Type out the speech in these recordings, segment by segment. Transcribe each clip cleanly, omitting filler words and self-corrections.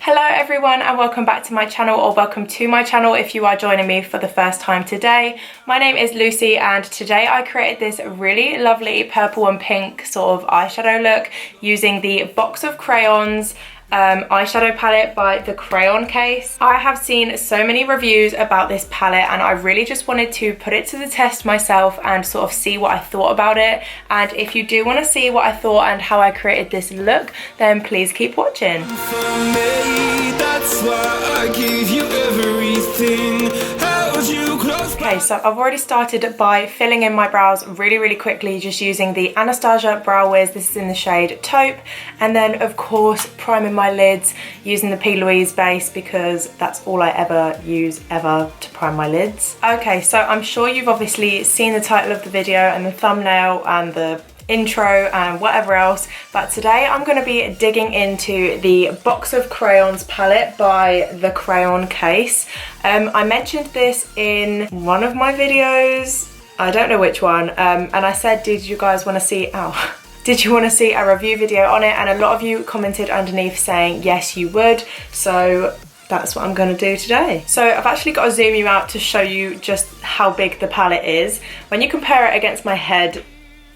Hello everyone and welcome back to my channel, or welcome to my channel if you are joining me for the first time today. My name is Lucy and today I created this really lovely purple and pink sort of eyeshadow look using the box of crayons eyeshadow palette by the Crayon Case. I have seen so many reviews about this palette and I really just wanted to put it to the test myself and sort of see what I thought about it. And if you do want to see what I thought and how I created this look, then please keep watching. Okay, so I've already started by filling in my brows really quickly, just using the Anastasia Brow Wiz. This is in the shade Taupe, and then of course priming my lids using the P. Louise base because that's all I ever use to prime my lids. Okay, so I'm sure you've obviously seen the title of the video and the thumbnail and the intro and whatever else, but today I'm going to be digging into the box of crayons palette by the Crayon Case. I mentioned this in one of my videos, I don't know which one, and I said, did you guys want to see did you want to see a review video on it? And a lot of you commented underneath saying yes you would, so that's what I'm going to do today. So I've actually got to zoom you out to show you just how big the palette is. When you compare it against my head,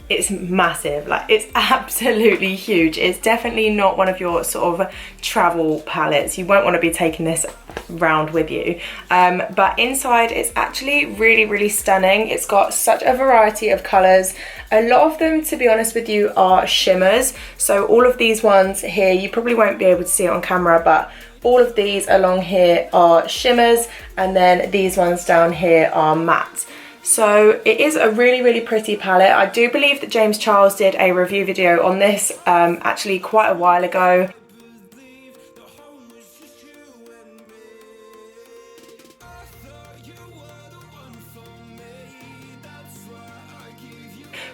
it's massive, like it's absolutely huge. It's definitely not one of your sort of travel palettes. You won't want to be taking this round with you. But inside it's actually really stunning. It's got such a variety of colours. A lot of them, to be honest with you, are shimmers. So all of these ones here, you probably won't be able to see it on camera, but all of these along here are shimmers, and then these ones down here are matte. So it is a really pretty palette. I do believe that James Charles did a review video on this actually quite a while ago.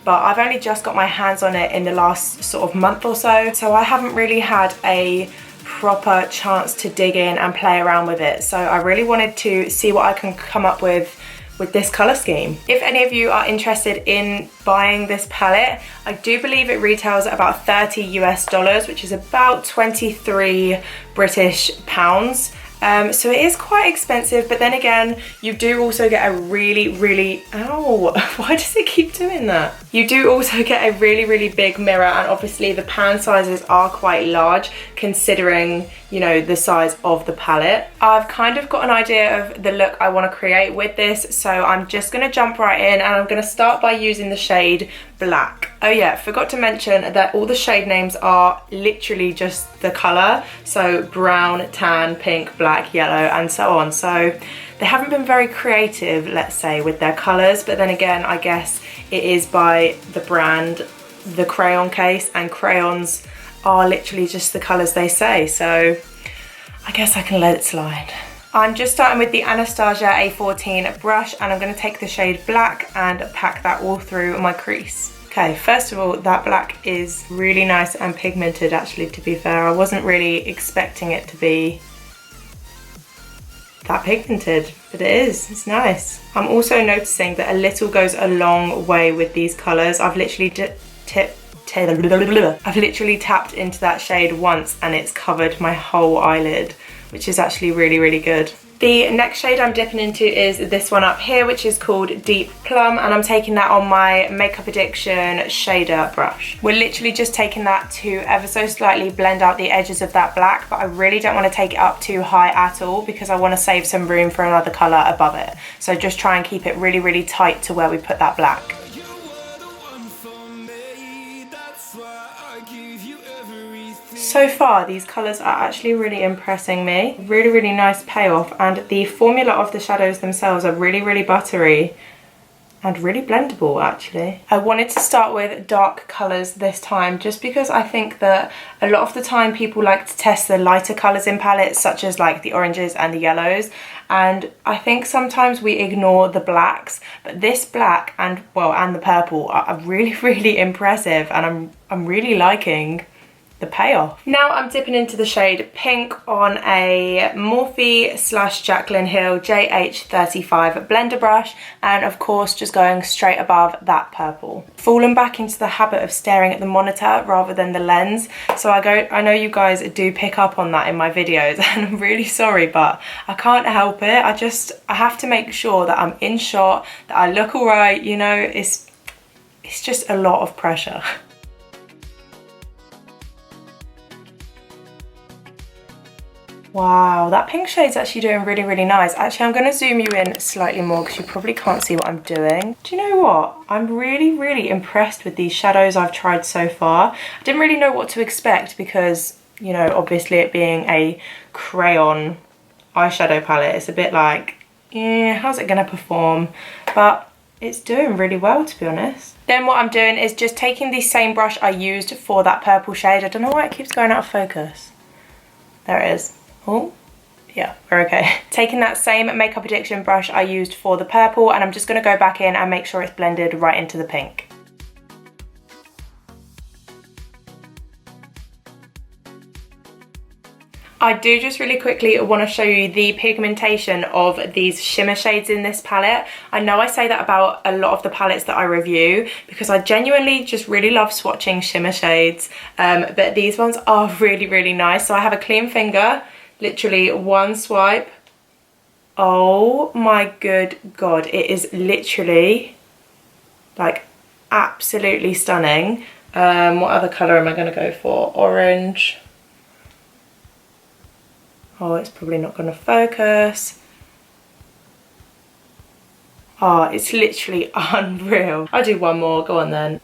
But I've only just got my hands on it in the last sort of month or so, so I haven't really had a proper chance to dig in and play around with it. So I really wanted to see what I can come up with this colour scheme. If any of you are interested in buying this palette, I do believe it retails at about $30 US, which is about 23 British pounds. So it is quite expensive, but then again, you do also get a really ow, why does it keep doing that? You do also get a really big mirror, and obviously the pan sizes are quite large considering, you know, the size of the palette. I've kind of got an idea of the look I want to create with this, so I'm just going to jump right in, and I'm going to start by using the shade Black. Oh yeah, forgot to mention that all the shade names are literally just the colour, so brown, tan, pink, black, yellow, and so on. So they haven't been very creative, let's say, with their colours, but then again, I guess it is by the brand, the Crayon Case, and crayons are literally just the colours they say, so I guess I can let it slide. I'm just starting with the Anastasia A14 brush, and I'm going to take the shade Black and pack that all through my crease. Okay, first of all, that black is really nice and pigmented, actually, to be fair. I wasn't really expecting it to be that pigmented, but it is. It's nice. I'm also noticing that a little goes a long way with these colours. I've literally tapped into that shade once and it's covered my whole eyelid, which is actually really good. The next shade I'm dipping into is this one up here, which is called Deep Plum, and I'm taking that on my Makeup Addiction shader brush. We're literally just taking that to ever so slightly blend out the edges of that black, but I really don't want to take it up too high at all because I want to save some room for another colour above it. So just try and keep it really tight to where we put that black. So far, these colours are actually really impressing me. Really nice payoff, and the formula of the shadows themselves are really buttery and really blendable, actually. I wanted to start with dark colours this time just because I think that a lot of the time people like to test the lighter colours in palettes, such as like the oranges and the yellows, and I think sometimes we ignore the blacks, but this black and the purple are really impressive, and I'm really liking the payoff. Now I'm dipping into the shade Pink on a Morphe / Jaclyn Hill JH35 blender brush, and of course just going straight above that purple. Fallen back into the habit of staring at the monitor rather than the lens, so I know you guys do pick up on that in my videos, and I'm really sorry, but I can't help it. I have to make sure that I'm in shot, that I look alright, you know, it's just a lot of pressure. Wow, that pink shade's actually doing really, really nice. Actually, I'm going to zoom you in slightly more because you probably can't see what I'm doing. Do you know what? I'm really, really impressed with these shadows I've tried so far. I didn't really know what to expect because, you know, obviously it being a crayon eyeshadow palette, it's a bit like, yeah, how's it going to perform? But it's doing really well, to be honest. Then what I'm doing is just taking the same brush I used for that purple shade. I don't know why it keeps going out of focus. There it is. Oh, yeah, we're okay. Taking that same Makeup Addiction brush I used for the purple, and I'm just going to go back in and make sure it's blended right into the pink. I do just really quickly want to show you the pigmentation of these shimmer shades in this palette. I know I say that about a lot of the palettes that I review because I genuinely just really love swatching shimmer shades, but these ones are really, really nice. So I have a clean finger, literally one swipe. Oh my good God, it is literally like absolutely stunning. What other colour am I going to go for? Orange. Oh, it's probably not going to focus. Oh, it's literally unreal. I'll do one more, go on then.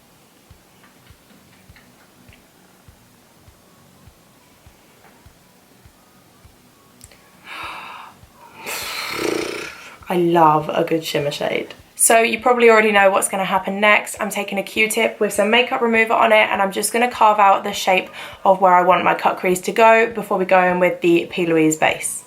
I love a good shimmer shade. So you probably already know what's going to happen next. I'm taking a Q-tip with some makeup remover on it, and I'm just going to carve out the shape of where I want my cut crease to go before we go in with the P. Louise base.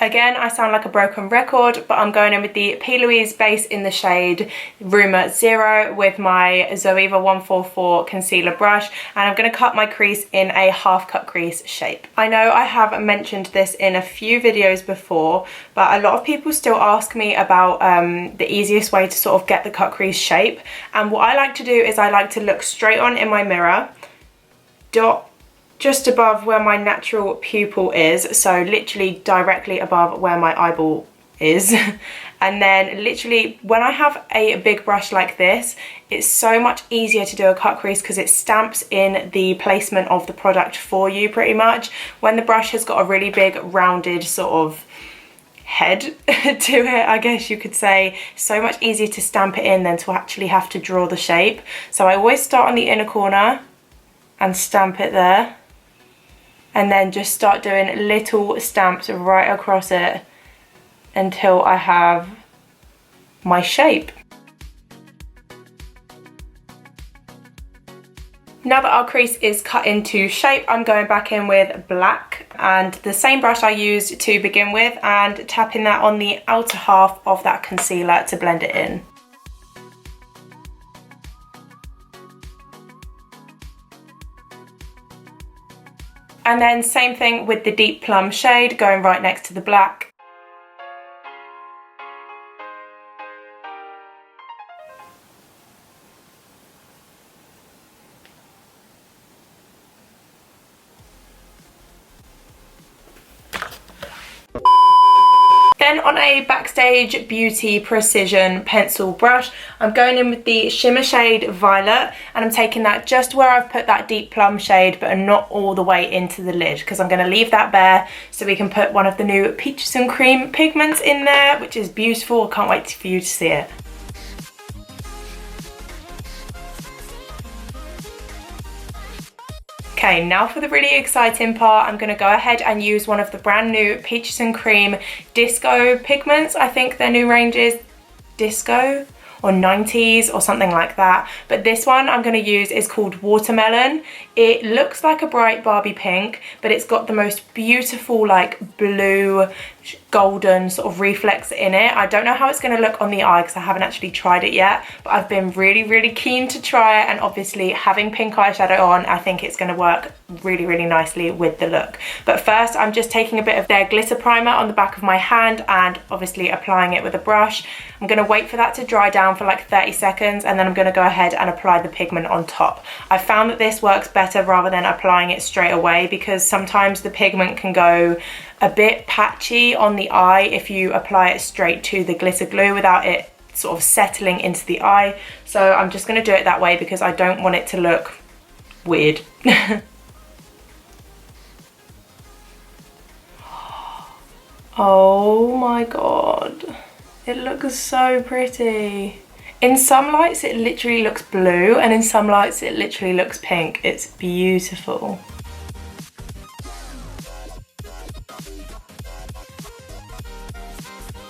Again, I sound like a broken record, but I'm going in with the P. Louise base in the shade Rumour 0 with my Zoeva 144 concealer brush, and I'm going to cut my crease in a half cut crease shape. I know I have mentioned this in a few videos before, but a lot of people still ask me about the easiest way to sort of get the cut crease shape, and what I like to do is I like to look straight on in my mirror, dot just above where my natural pupil is, so literally directly above where my eyeball is. And then literally when I have a big brush like this, it's so much easier to do a cut crease because it stamps in the placement of the product for you pretty much. When the brush has got a really big rounded sort of head to it, I guess you could say, so much easier to stamp it in than to actually have to draw the shape. So I always start on the inner corner and stamp it there, and then just start doing little stamps right across it until I have my shape. Now that our crease is cut into shape, I'm going back in with black and the same brush I used to begin with, and tapping that on the outer half of that concealer to blend it in. And then same thing with the deep plum shade, going right next to the black. Then on a Backstage Beauty Precision pencil brush, I'm going in with the shimmer shade Violet, and I'm taking that just where I've put that deep plum shade, but not all the way into the lid, because I'm going to leave that bare so we can put one of the new Peaches and Cream pigments in there, which is beautiful. I can't wait for you to see it. Okay, now for the really exciting part, I'm going to go ahead and use one of the brand new Peaches and Cream Disco pigments. I think their new range is Disco or 90s or something like that. But this one I'm going to use is called Watermelon. It looks like a bright Barbie pink, but it's got the most beautiful like blue golden sort of reflex in it. I don't know how it's going to look on the eye because I haven't actually tried it yet, but I've been really keen to try it, and obviously having pink eyeshadow on, I think it's going to work really nicely with the look. But first I'm just taking a bit of their glitter primer on the back of my hand and obviously applying it with a brush. I'm going to wait for that to dry down for like 30 seconds, and then I'm going to go ahead and apply the pigment on top. I found that this works better rather than applying it straight away, because sometimes the pigment can go a bit patchy on the eye if you apply it straight to the glitter glue without it sort of settling into the eye. So I'm just going to do it that way because I don't want it to look weird. Oh my god, it looks so pretty. In some lights it literally looks blue, and in some lights it literally looks pink. It's beautiful.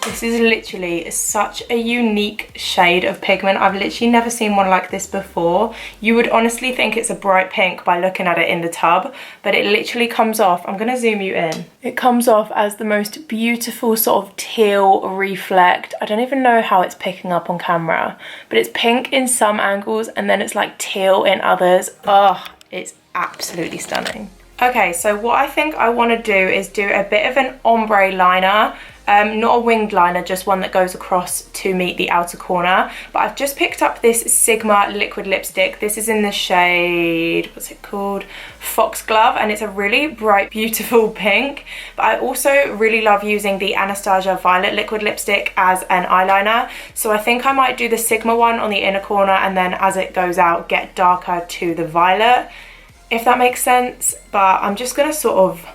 This is literally such a unique shade of pigment. I've literally never seen one like this before. You would honestly think it's a bright pink by looking at it in the tub, but it literally comes off. I'm going to zoom you in. It comes off as the most beautiful sort of teal reflect. I don't even know how it's picking up on camera, but it's pink in some angles and then it's like teal in others. Oh, it's absolutely stunning. Okay, so what I think I want to do is do a bit of an ombre liner. Not a winged liner, just one that goes across to meet the outer corner. But I've just picked up this Sigma liquid lipstick. This is in the shade, what's it called? Foxglove, and it's a really bright, beautiful pink. But I also really love using the Anastasia Violet liquid lipstick as an eyeliner. So I think I might do the Sigma one on the inner corner, and then as it goes out, get darker to the violet, if that makes sense. But I'm just gonna sort of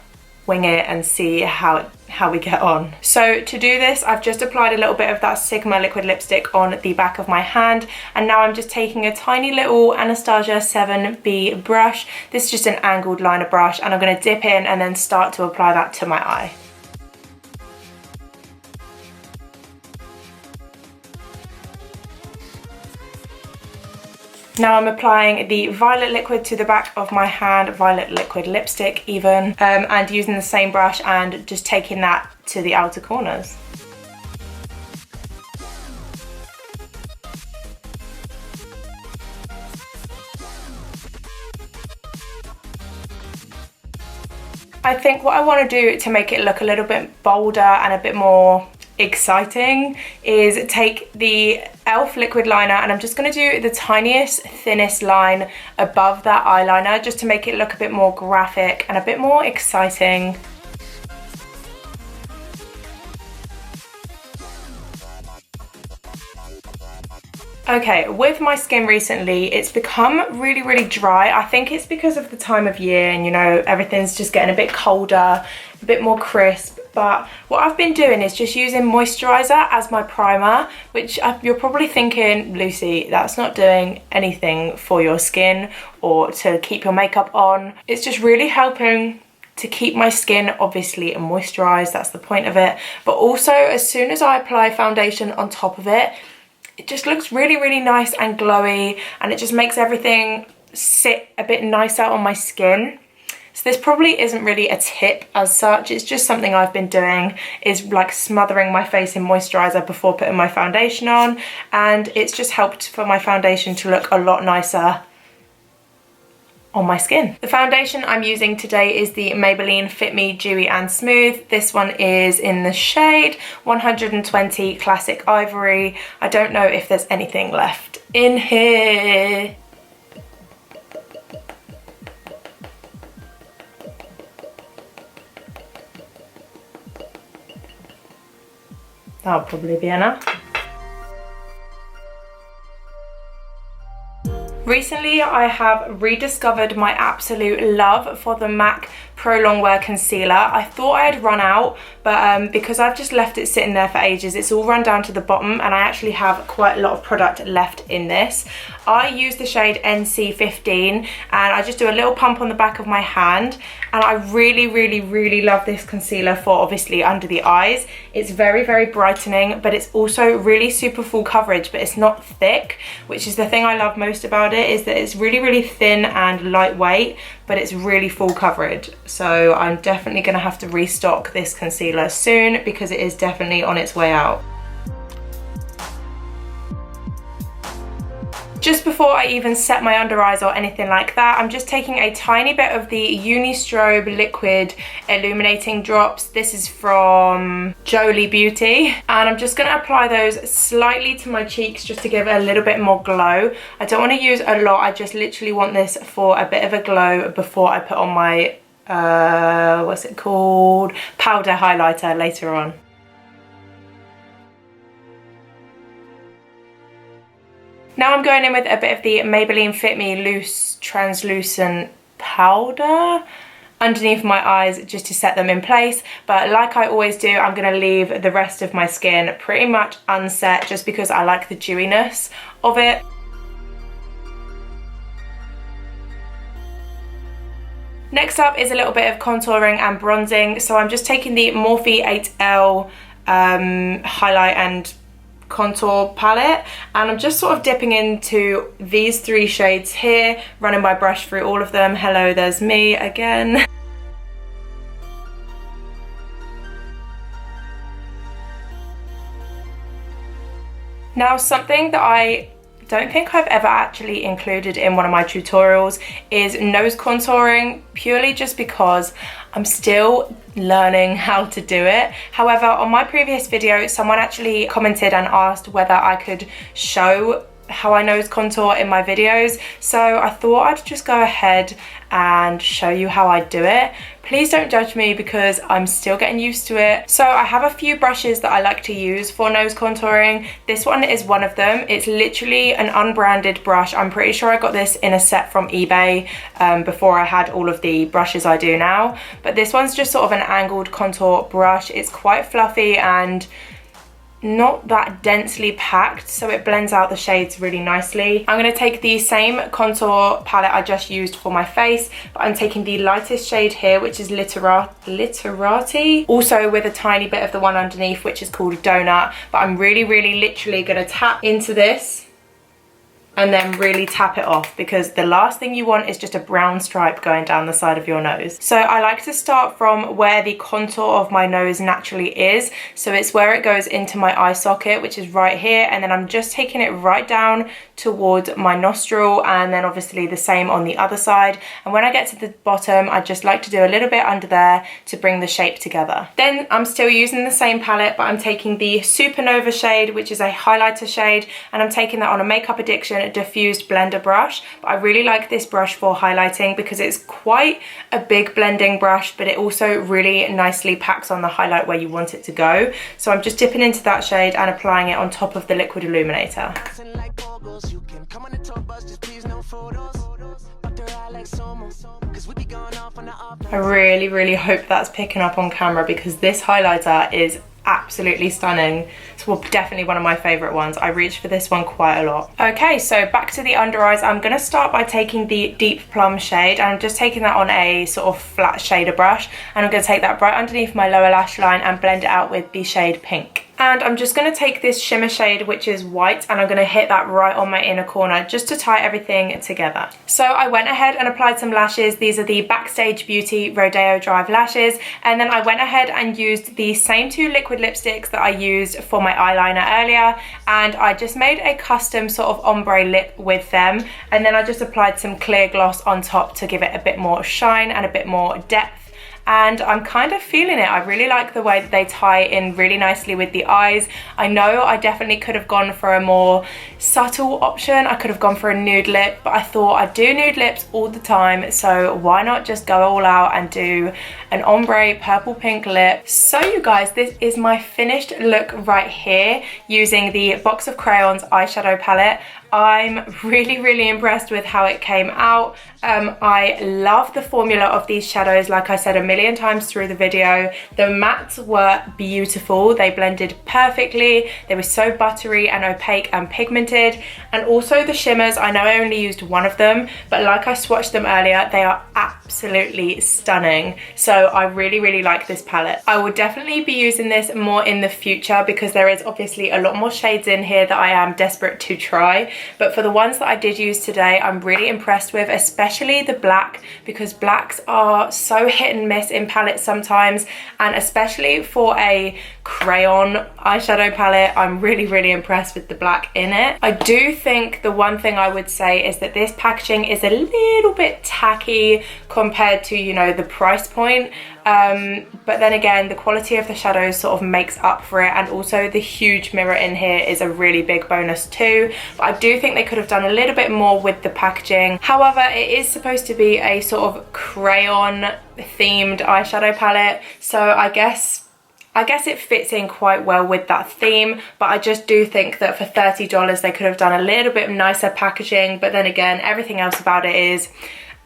wing it and see how we get on. So to do this, I've just applied a little bit of that Sigma liquid lipstick on the back of my hand, and now I'm just taking a tiny little Anastasia 7B brush. This is just an angled liner brush, and I'm going to dip in and then start to apply that to my eye. Now I'm applying the violet liquid to the back of my hand, violet liquid lipstick even, and using the same brush and just taking that to the outer corners. I think what I want to do to make it look a little bit bolder and a bit more exciting is take the e.l.f. liquid liner, and I'm just going to do the tiniest, thinnest line above that eyeliner just to make it look a bit more graphic and a bit more exciting. Okay, with my skin recently, it's become really dry. I think it's because of the time of year, and you know, everything's just getting a bit colder, a bit more crisp. But what I've been doing is just using moisturizer as my primer, which you're probably thinking, Lucy, that's not doing anything for your skin or to keep your makeup on. It's just really helping to keep my skin obviously moisturized, that's the point of it. But also, as soon as I apply foundation on top of it, it just looks really nice and glowy, and it just makes everything sit a bit nicer on my skin. So this probably isn't really a tip as such, it's just something I've been doing, is like smothering my face in moisturizer before putting my foundation on, and it's just helped for my foundation to look a lot nicer on my skin. The foundation I'm using today is the Maybelline Fit Me Dewy and Smooth. This one is in the shade 120 Classic Ivory. I don't know if there's anything left in here. That'll probably be enough. Recently, I have rediscovered my absolute love for the MAC Pro Longwear Concealer. I thought I had run out, but because I've just left it sitting there for ages, it's all run down to the bottom, and I actually have quite a lot of product left in this. I use the shade NC15 and I just do a little pump on the back of my hand, and I really love this concealer for obviously under the eyes. It's very brightening, but it's also really super full coverage, but it's not thick, which is the thing I love most about it, is that it's really thin and lightweight, but it's really full coverage. So I'm definitely gonna have to restock this concealer soon because it is definitely on its way out. Just before I even set my under eyes or anything like that, I'm just taking a tiny bit of the Uni Strobe Liquid Illuminating Drops. This is from Jolie Beauty. And I'm just gonna apply those slightly to my cheeks just to give it a little bit more glow. I don't wanna use a lot, I just literally want this for a bit of a glow before I put on my, what's it called? Powder highlighter later on. Now I'm going in with a bit of the Maybelline Fit Me Loose Translucent Powder underneath my eyes just to set them in place. But like I always do, I'm going to leave the rest of my skin pretty much unset just because I like the dewiness of it. Next up is a little bit of contouring and bronzing. So I'm just taking the Morphe 8L highlight and contour palette, and I'm just sort of dipping into these three shades here, running my brush through all of them. Hello, there's me again. Now, something that I don't think I've ever actually included in one of my tutorials is nose contouring, purely just because I'm still learning how to do it. However, on my previous video, someone actually commented and asked whether I could show how I nose contour in my videos, so I thought I'd just go ahead and show you how I do it. Please don't judge me because I'm still getting used to it. So I have a few brushes that I like to use for nose contouring. This one is one of them. It's literally an unbranded brush. I'm pretty sure I got this in a set from eBay before I had all of the brushes I do now. But this one's just sort of an angled contour brush. It's quite fluffy and not that densely packed, so it blends out the shades really nicely. I'm going to take the same contour palette I just used for my face, but I'm taking the lightest shade here, which is Literati, also with a tiny bit of the one underneath, which is called Donut. But I'm really literally going to tap into this and then really tap it off, because the last thing you want is just a brown stripe going down the side of your nose. So I like to start from where the contour of my nose naturally is. So it's where it goes into my eye socket, which is right here. And then I'm just taking it right down towards my nostril, and then obviously the same on the other side. And when I get to the bottom, I just like to do a little bit under there to bring the shape together. Then I'm still using the same palette, but I'm taking the Supernova shade, which is a highlighter shade, and I'm taking that on a Makeup Addiction diffused blender brush. But I really like this brush for highlighting because it's quite a big blending brush, but it also really nicely packs on the highlight where you want it to go. So I'm just dipping into that shade and applying it on top of the liquid illuminator. I really hope that's picking up on camera, because this highlighter is absolutely stunning. It's definitely one of my favorite ones. I reach for this one quite a lot. Okay, so back to the under eyes. I'm going to start by taking the Deep Plum shade, and I'm just taking that on a sort of flat shader brush, and I'm going to take that right underneath my lower lash line and blend it out with the shade Pink. And I'm just going to take this shimmer shade, which is white, and I'm going to hit that right on my inner corner just to tie everything together. So I went ahead and applied some lashes. These are the Backstage Beauty Rodeo Drive lashes. And then I went ahead and used the same two liquid lipsticks that I used for my eyeliner earlier, and I just made a custom sort of ombre lip with them. And then I just applied some clear gloss on top to give it a bit more shine and a bit more depth. And I'm kind of feeling it. I really like the way that they tie in really nicely with the eyes. I know I definitely could have gone for a more subtle option. I could have gone for a nude lip, but I thought I do nude lips all the time, so why not just go all out and do an ombre purple pink lip. So you guys, this is my finished look right here using the Box of Crayons eyeshadow palette. I'm really impressed with how it came out. I love the formula of these shadows, like I said a million times through the video. The mattes were beautiful. They blended perfectly. They were so buttery and opaque and pigmented. And also the shimmers, I know I only used one of them, but like I swatched them earlier, they are absolutely stunning. So I really like this palette. I will definitely be using this more in the future because there is obviously a lot more shades in here that I am desperate to try. But for the ones that I did use today, I'm really impressed with, especially the black, because blacks are so hit and miss in palettes sometimes, and especially for a crayon eyeshadow palette, I'm really impressed with the black in it. I do think the one thing I would say is that this packaging is a little bit tacky compared to, you know, the price point. But then again, the quality of the shadows sort of makes up for it, and also the huge mirror in here is a really big bonus too. But I do think they could have done a little bit more with the packaging. However, it is supposed to be a sort of crayon themed eyeshadow palette, so I guess it fits in quite well with that theme. But I just do think that for $30 they could have done a little bit nicer packaging. But then again, everything else about it is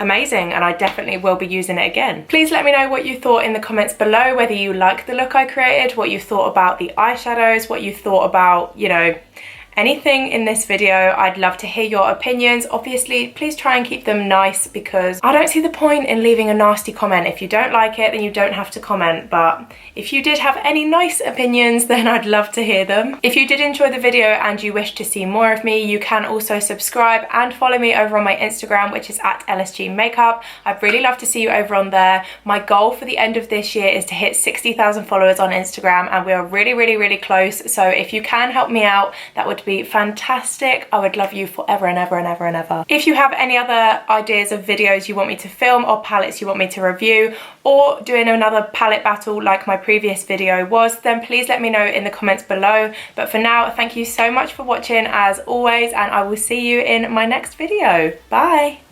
amazing, and I definitely will be using it again. Please let me know what you thought in the comments below, whether you like the look I created, what you thought about the eyeshadows, what you thought about, you know, anything in this video. I'd love to hear your opinions. Obviously, please try and keep them nice, because I don't see the point in leaving a nasty comment. If you don't like it, then you don't have to comment. But if you did have any nice opinions, then I'd love to hear them. If you did enjoy the video and you wish to see more of me, you can also subscribe and follow me over on my Instagram, which is at Lsgmakeup. I'd really love to see you over on there. My goal for the end of this year is to hit 60,000 followers on Instagram, and we are really close. So if you can help me out, that would be fantastic. I would love you forever and ever. If you have any other ideas of videos you want me to film or palettes you want me to review, or doing another palette battle like my previous video was, then please let me know in the comments below. But for now, thank you so much for watching as always, and I will see you in my next video. Bye.